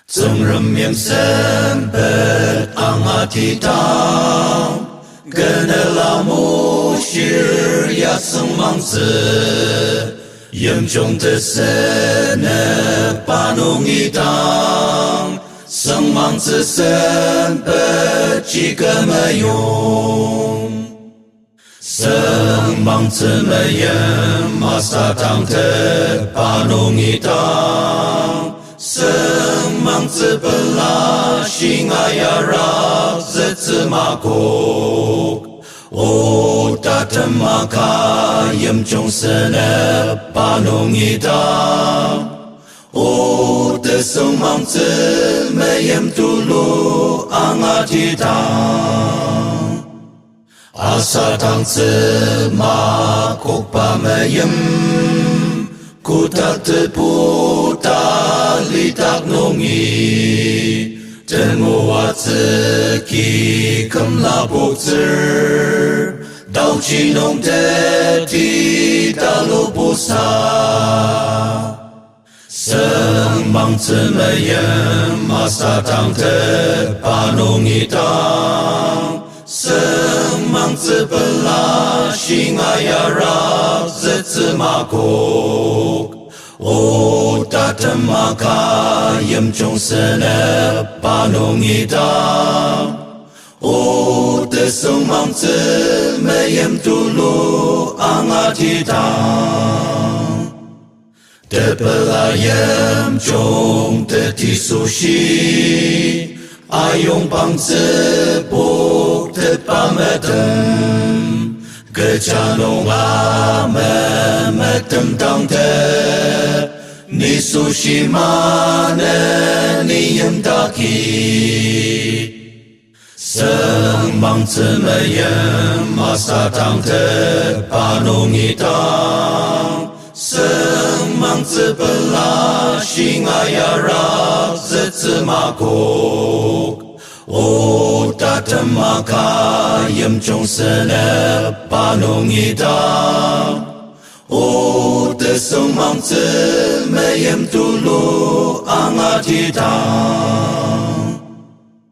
纵人命身不安阿提当，跟了老母是呀生忙子，严重的是呢把弄一当，生忙子身不几个没用。生忙子没人马萨当的把弄一当。生忙子本来心爱呀让日子马过，我大人马卡严重是呢把弄一当，我的生忙子没严嘟噜安阿提当，阿萨当子马国巴没严。Ku tak terpu tak litak nongi Tengo atzeki kam la bokzer Dao chi nong te ti da lo posa Seng mang zi me yen ma sa tang te pa nongi tang Seng mang zi ben la xing a ya ra zi zi ma kok我大人马卡严重是呢把弄一当，我的生忙子没严嘟噜安阿提当，的本来严重的提苏西，爱用棒子不的把me等。Kecanong ame metentang te Ni sushi mane ni yemdaki Seng mang zi me yem masa tang te panong itang Seng mang zi bela xing ayara zi zi ma kok我大人马卡严重是呢把弄一当，我的生忙子没严嘟噜安阿提当。